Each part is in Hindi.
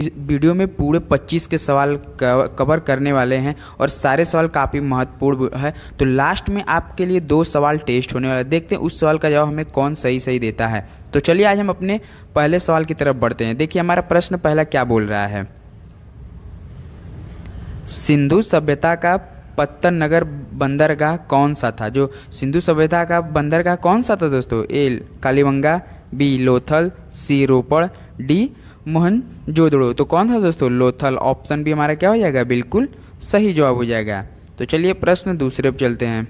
इस वीडियो में पूरे 25 के सवाल कवर करने वाले हैं और सारे सवाल काफ़ी महत्वपूर्ण है। तो लास्ट में आपके लिए 2 सवाल टेस्ट होने वाले हैं। देखते हैं उस सवाल का जवाब हमें कौन सही देता है। तो चलिए आज हम अपने पहले सवाल की तरफ बढ़ते हैं। देखिए हमारा प्रश्न पहला क्या बोल रहा है। सिंधु सभ्यता का पत्तन नगर बंदरगाह कौन सा था? जो सिंधु सभ्यता का बंदरगाह कौन सा था दोस्तों? ए कालीबंगा, बी लोथल, सी रोपड़, डी मोहनजोदड़ो। तो कौन था दोस्तों? लोथल। ऑप्शन बी हमारा क्या हो जाएगा? बिल्कुल सही जवाब हो जाएगा। तो चलिए प्रश्न दूसरे पर चलते हैं।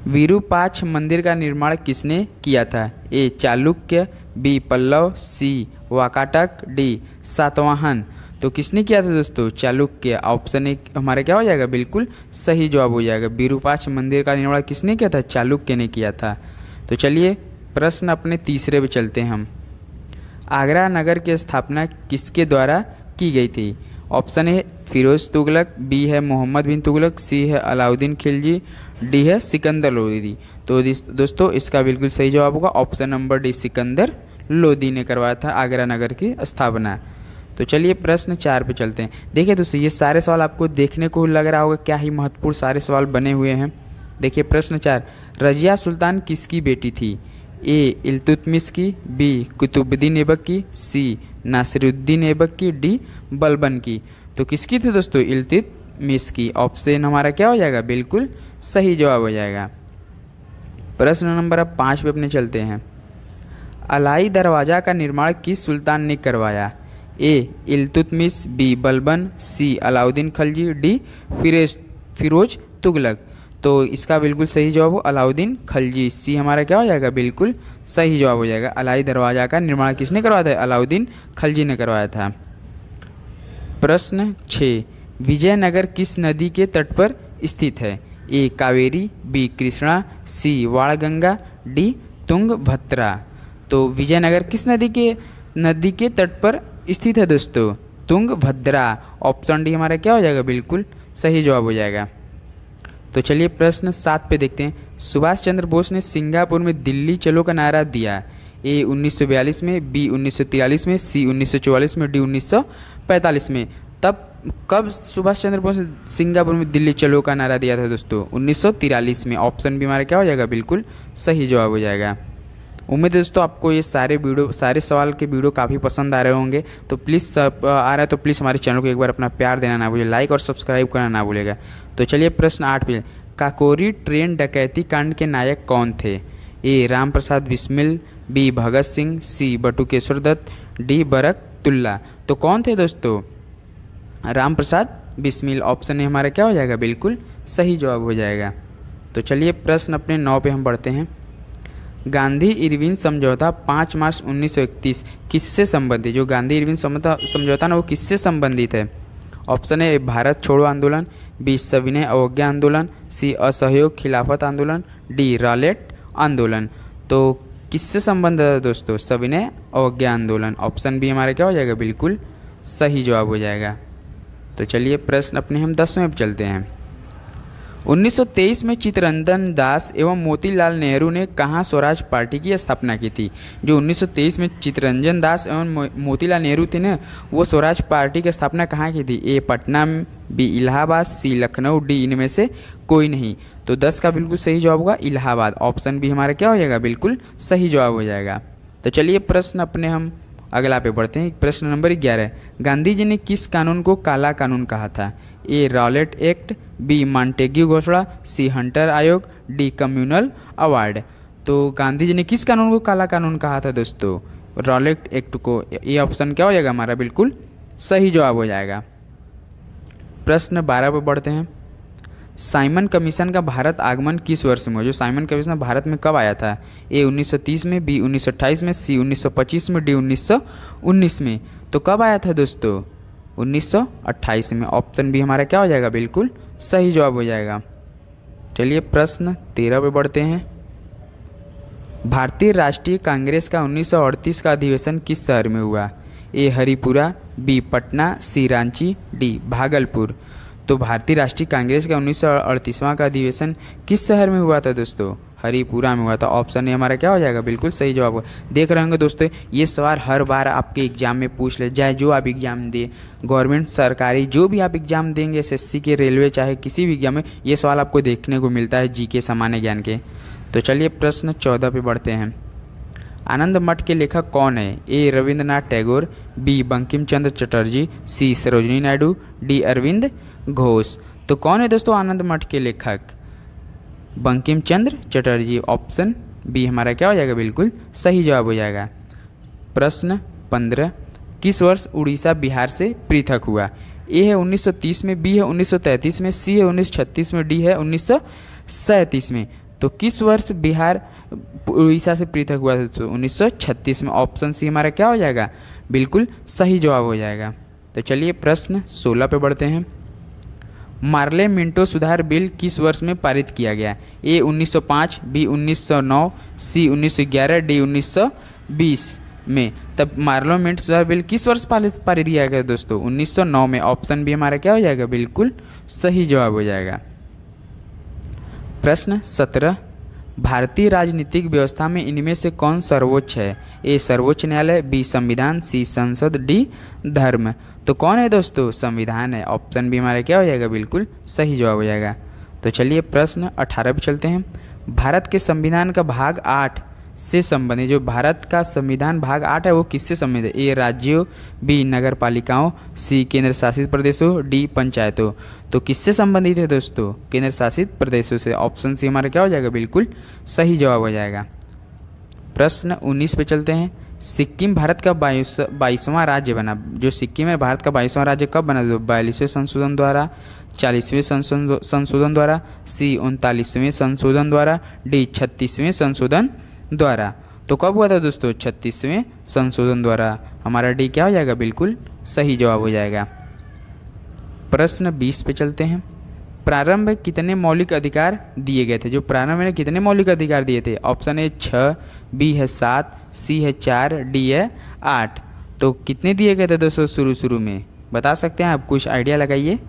विरूपाक्ष मंदिर का निर्माण किसने किया था? ए चालुक्य, बी पल्लव, सी वाकाटक, डी सातवाहन। तो किसने किया था दोस्तों? चालुक्य। ऑप्शन ए हमारा क्या हो जाएगा? बिल्कुल सही जवाब हो जाएगा। विरूपाक्ष मंदिर का निर्माण किसने किया था? चालुक्य ने किया था। तो चलिए प्रश्न अपने तीसरे पे चलते हैं हम। आगरा नगर की स्थापना किसके द्वारा की गई थी? Option A Firoz Tughlaq, B है मोहम्मद बिन तुगलक, सी है अलाउद्दीन खिलजी, डी है सिकंदर लोदी। तो दोस्तों इसका बिल्कुल सही जवाब होगा option number D, Sikandar Lodi ने करवाया था आगरा नगर की स्थापना। तो चलिए प्रश्न 4 पे चलते हैं। देखिए दोस्तों ये सारे सवाल आपको देखने को लग रहा होगा क्या ही महत्वपूर्ण सारे सवाल बने हुए हैं। देखिए प्रश्न 4, रजिया सुल्तान किसकी बेटी थी? ए इल्तुतमिश की, बी कुतुबुद्दीन ऐबक की, सी नासिरुद्दीन ऐबक की, डी बलबन की। तो किसकी थी दोस्तों? इल्तुतमिश की। ऑप्शन हमारा क्या हो जाएगा? बिल्कुल सही जवाब हो जाएगा। प्रश्न नंबर 5 पे अपने चलते हैं। अलाई दरवाज़ा का निर्माण किस सुल्तान ने करवाया? ए इल्तुतमिश, बी बलबन, सी अलाउद्दीन खिलजी, डी फिरोज तुगलक। तो इसका बिल्कुल सही जवाब हो अलाउद्दीन खिलजी। सी हमारा क्या हो जाएगा? बिल्कुल सही जवाब हो जाएगा। अलाई दरवाज़ा का निर्माण किसने करवाया था? अलाउद्दीन खिलजी ने करवाया था। प्रश्न 6, विजयनगर किस नदी के तट पर स्थित है? ए कावेरी, बी कृष्णा, सी वाणगंगा, डी तुंगभद्रा। तो विजयनगर किस नदी के तट पर स्थित है दोस्तों? तुंगभद्रा। ऑप्शन डी हमारा क्या हो जाएगा? बिल्कुल सही जवाब हो जाएगा। तो चलिए प्रश्न 7 पे देखते हैं। सुभाष चंद्र बोस ने सिंगापुर में दिल्ली चलो का नारा दिया। ए 1942 में, बी 1943 में, सी 1944 में, डी 1945 में। तब कब सुभाष चंद्र बोस ने सिंगापुर में दिल्ली चलो का नारा दिया था दोस्तों? 1943 में। ऑप्शन बी हमारा क्या हो जाएगा? बिल्कुल सही जवाब हो जाएगा। उम्मीद है दोस्तों आपको ये सारे सवाल के वीडियो काफ़ी पसंद आ रहे होंगे। तो प्लीज़ आ रहा है तो प्लीज़ हमारे चैनल को एक बार अपना प्यार देना ना भूलिए, लाइक और सब्सक्राइब करना ना भूलिएगा। तो चलिए प्रश्न 8 पे। काकोरी ट्रेन डकैती कांड के नायक कौन थे? ए राम प्रसाद बिस्मिल, बी भगत सिंह, सी बटुकेश्वर दत्त, डी बरकतुल्ला। तो कौन थे दोस्तों? राम प्रसाद बिस्मिल। ऑप्शन ए हमारा क्या हो जाएगा? बिल्कुल सही जवाब हो जाएगा। तो चलिए प्रश्न अपने 9 पे हम बढ़ते हैं। गांधी इरविन समझौता 5 मार्च 1931 किससे संबंधित? जो गांधी इरविन समझौता ना वो किससे संबंधित है? ऑप्शन ए भारत छोड़ो आंदोलन, बी सविनय अवज्ञा आंदोलन, सी असहयोग खिलाफत आंदोलन, डी रॉलेट आंदोलन। तो किससे संबंध है दोस्तों? सविनय अवज्ञा आंदोलन। ऑप्शन बी हमारा क्या हो जाएगा? बिल्कुल सही जवाब हो जाएगा। तो चलिए प्रश्न अपने हम 10वें पे चलते हैं। 1923 में चित्तरंजन दास एवं मोतीलाल नेहरू ने कहाँ स्वराज पार्टी की स्थापना की थी? जो 1923 में चित्तरंजन दास एवं मोतीलाल नेहरू थे ना वो स्वराज पार्टी की स्थापना कहाँ की थी? ए पटना, बी इलाहाबाद, सी लखनऊ, डी इनमें से कोई नहीं। तो 10 का बिल्कुल सही जवाब होगा इलाहाबाद। ऑप्शन बी हमारा क्या हो जाएगा? बिल्कुल सही जवाब हो जाएगा। तो चलिए प्रश्न अपने हम अगला पे बढ़ते हैं। प्रश्न नंबर 11, गांधी जी ने किस कानून को काला कानून कहा था? ए रॉलेट एक्ट, बी मॉन्टेग्यू घोषणा, सी हंटर आयोग, डी कम्युनल अवार्ड। तो गांधी जी ने किस कानून को काला कानून कहा था दोस्तों? रॉलेट एक्ट को। ये ऑप्शन क्या हो जाएगा हमारा? बिल्कुल सही जवाब हो जाएगा। प्रश्न 12 पर बढ़ते हैं। साइमन कमीशन का भारत आगमन किस वर्ष में हुआ? जो साइमन कमीशन भारत में कब आया था? ए 1930 में, बी 1928 में, सी 1925 में, डी 1919 में। तो कब आया था दोस्तों? 1928 में। ऑप्शन बी हमारा क्या हो जाएगा? बिल्कुल सही जवाब हो जाएगा। चलिए प्रश्न 13 पे बढ़ते हैं। भारतीय राष्ट्रीय कांग्रेस का 1938 का अधिवेशन किस शहर में हुआ? ए हरिपुरा, बी पटना, सी रांची, डी भागलपुर। तो भारतीय राष्ट्रीय कांग्रेस का 1938वां का अधिवेशन किस शहर में हुआ था दोस्तों? हरिपुरा में हुआ था। ऑप्शन ए हमारा क्या हो जाएगा, बिल्कुल सही जवाब होगा। देख रहे होंगे दोस्तों, ये सवाल हर बार आपके एग्जाम में पूछ ले, चाहे जो आप एग्जाम दे, गवर्नमेंट सरकारी जो भी आप एग्जाम देंगे, एसएससी के, रेलवे, चाहे किसी भी एग्जाम में ये सवाल आपको देखने को मिलता है, जीके सामान्य ज्ञान के। तो चलिए प्रश्न 14 पे बढ़ते हैं। आनंद मठ के लेखक कौन है? ए रविंद्रनाथ टैगोर, बी बंकिम चंद्र चटर्जी, सी सरोजिनी नायडू, डी अरविंद घोष। तो कौन है दोस्तों आनंद मठ के लेखक? बंकिम चंद्र चटर्जी। ऑप्शन बी हमारा क्या हो जाएगा, बिल्कुल सही जवाब हो जाएगा। प्रश्न 15, किस वर्ष उड़ीसा बिहार से पृथक हुआ? ए है 1930 में, बी है 1933 में, सी है 1936 में, डी है 1937 में। तो किस वर्ष बिहार उड़ीसा से पृथक हुआ था? तो 1936 में। ऑप्शन सी हमारा क्या हो जाएगा, बिल्कुल सही जवाब हो जाएगा। तो चलिए प्रश्न 16 पे बढ़ते हैं। मार्ले मिंटो सुधार बिल किस वर्ष में पारित किया गया? ए 1905, बी 1909, सी 1911, डी 1920 में। तब मार्लो मिंटो सुधार बिल किस वर्ष पारित किया गया दोस्तों? 1909 में। ऑप्शन बी हमारा क्या हो जाएगा, बिल्कुल सही जवाब हो जाएगा। प्रश्न 17, भारतीय राजनीतिक व्यवस्था में इनमें से कौन सर्वोच्च है? ए सर्वोच्च न्यायालय, बी संविधान, सी संसद, डी धर्म। तो कौन है दोस्तों? संविधान है। ऑप्शन बी हमारा क्या हो जाएगा, बिल्कुल सही जवाब हो जाएगा। तो चलिए प्रश्न 18 पे चलते हैं। भारत के संविधान का भाग 8 से संबंधित, जो भारत का संविधान भाग 8 है वो किससे संबंधित है? ए राज्यों, बी नगर पालिकाओं, सी केंद्र शासित प्रदेशों, डी पंचायतों। तो किससे संबंधित है दोस्तों? केंद्र शासित प्रदेशों से। ऑप्शन सी हमारा क्या हो जाएगा, बिल्कुल सही जवाब हो जाएगा। प्रश्न 19 पे चलते हैं। सिक्किम भारत का 22वां राज्य बना। जो सिक्किम है भारत का 22वां राज्य कब बना? 42वें संशोधन द्वारा, 40वें संशोधन द्वारा, सी 39वें संशोधन द्वारा, डी 36वें संशोधन द्वारा। तो कब हुआ था दोस्तों? 36वें संशोधन द्वारा। हमारा डी क्या हो जाएगा, बिल्कुल सही जवाब हो जाएगा। प्रश्न 20 पे चलते हैं। प्रारंभ में कितने मौलिक अधिकार दिए गए थे? जो प्रारंभ में कितने मौलिक अधिकार दिए थे? ऑप्शन ए 6, बी है 7, सी है 4, डी है 8। तो कितने दिए गए थे दोस्तों शुरू में? बता सकते हैं आप, कुछ आइडिया लगाइए।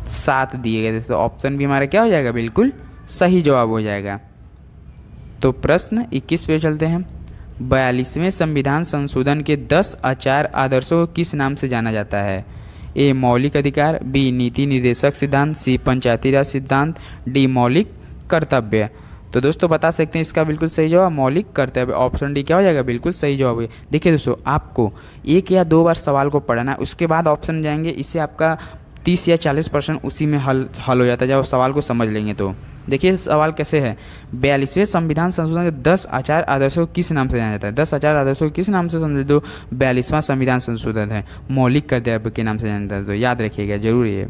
7 दिए गए थे। तो ऑप्शन भी हमारा क्या हो जाएगा, बिल्कुल सही जवाब हो जाएगा। तो प्रश्न 21 पे चलते हैं। 42वें संविधान संशोधन के 10 आचार आदर्शों को किस नाम से जाना जाता है? ए मौलिक अधिकार, बी नीति निर्देशक सिद्धांत, सी पंचायती राज सिद्धांत, डी मौलिक कर्तव्य। तो दोस्तों बता सकते हैं इसका बिल्कुल सही जवाब मौलिक कर्तव्य। ऑप्शन डी क्या हो जाएगा, बिल्कुल सही जवाब है। देखिए दोस्तों, आपको 1 या 2 बार सवाल को पढ़ना है, उसके बाद ऑप्शन जाएंगे, इससे आपका 30 या 40% उसी में हल हो जाता है जब आप सवाल को समझ लेंगे। तो देखिए सवाल कैसे है। 42वें संविधान संशोधन के 10 आचार आदर्शों को किस नाम से जाना जाता है? 10 आचार आदर्शों को किस नाम से समझ दो? 42वां संविधान संशोधन है, मौलिक कर्तव्य के नाम से जाना जाता है। तो याद रखिएगा जरूर ये।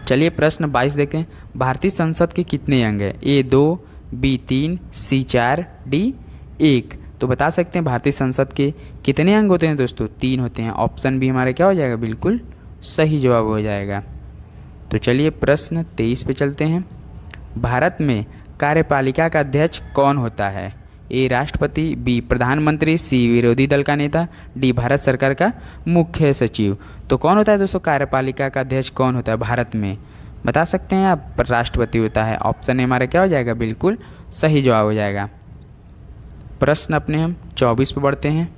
चलिए प्रश्न 22 देखते हैं। भारतीय संसद के कितने अंग हैं? ए 2, बी 3, सी 4, डी 1। तो बता सकते हैं भारतीय संसद के कितने अंग होते हैं दोस्तों? 3 होते हैं। ऑप्शन बी हमारा क्या हो जाएगा, बिल्कुल सही जवाब हो जाएगा। तो चलिए प्रश्न 23 पे चलते हैं। भारत में कार्यपालिका का अध्यक्ष कौन होता है? ए राष्ट्रपति, बी प्रधानमंत्री, सी विरोधी दल का नेता, डी भारत सरकार का मुख्य सचिव। तो कौन होता है दोस्तों कार्यपालिका का अध्यक्ष कौन होता है भारत में? बता सकते हैं आप, राष्ट्रपति होता है। ऑप्शन ए हमारा क्या हो जाएगा, बिल्कुल सही जवाब हो जाएगा। प्रश्न अपने हम 24 पे बढ़ते हैं।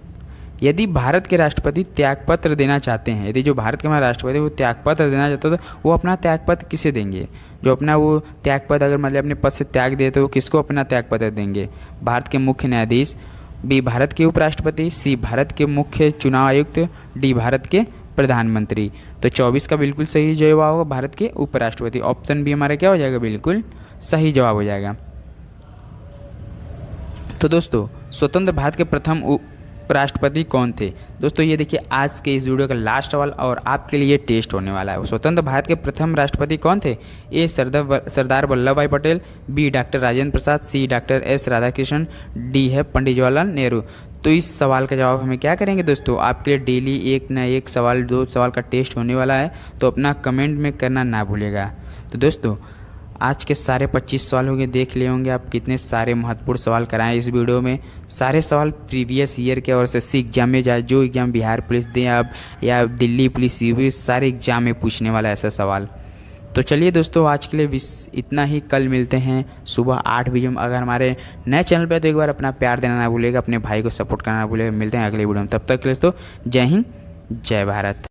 यदि भारत के राष्ट्रपति त्यागपत्र देना चाहते हैं, यदि जो भारत के हमारे राष्ट्रपति वो त्यागपत्र देना चाहते हो तो वो अपना त्यागपत्र किसे देंगे? जो अपना वो त्यागपत्र अगर मतलब अपने पद से त्याग दे तो वो किसको अपना त्यागपत्र देंगे? भारत के मुख्य न्यायाधीश, बी भारत के उपराष्ट्रपति, सी भारत के मुख्य चुनाव आयुक्त, डी भारत के प्रधानमंत्री। तो 24 का बिल्कुल सही जवाब होगा भारत के उपराष्ट्रपति। ऑप्शन बी हमारा क्या हो जाएगा, बिल्कुल सही जवाब हो जाएगा। तो दोस्तों स्वतंत्र भारत के प्रथम उपराष्ट्रपति कौन थे? दोस्तों ये देखिए आज के इस वीडियो का लास्ट सवाल और आपके लिए टेस्ट होने वाला है। स्वतंत्र भारत के प्रथम राष्ट्रपति कौन थे? ए सरदार वल्लभ भाई पटेल, बी डॉक्टर राजेंद्र प्रसाद, सी डॉक्टर एस राधाकृष्णन, डी है पंडित जवाहरलाल नेहरू। तो इस सवाल का जवाब हमें क्या करेंगे दोस्तों, आपके लिए डेली एक ना एक सवाल 2 सवाल का टेस्ट होने वाला है, तो अपना कमेंट में करना ना भूलिएगा। तो दोस्तों आज के सारे 25 सवाल होंगे, देख लिए होंगे आप कितने सारे महत्वपूर्ण सवाल कराएं इस वीडियो में। सारे सवाल प्रीवियस ईयर के और एसएससी एग्जाम में जाए, जो एग्जाम बिहार पुलिस दें आप या दिल्ली पुलिस, सारे एग्जाम में पूछने वाला ऐसा सवाल। तो चलिए दोस्तों, आज के लिए बस इतना ही। कल मिलते हैं सुबह 8 बजे। अगर हमारे नए चैनल पे तो एक बार अपना प्यार देना ना भूलिएगा, अपने भाई को सपोर्ट करना ना भूलिएगा। मिलते हैं अगले वीडियो में, तब तक के लिए दोस्तों जय हिंद जय भारत।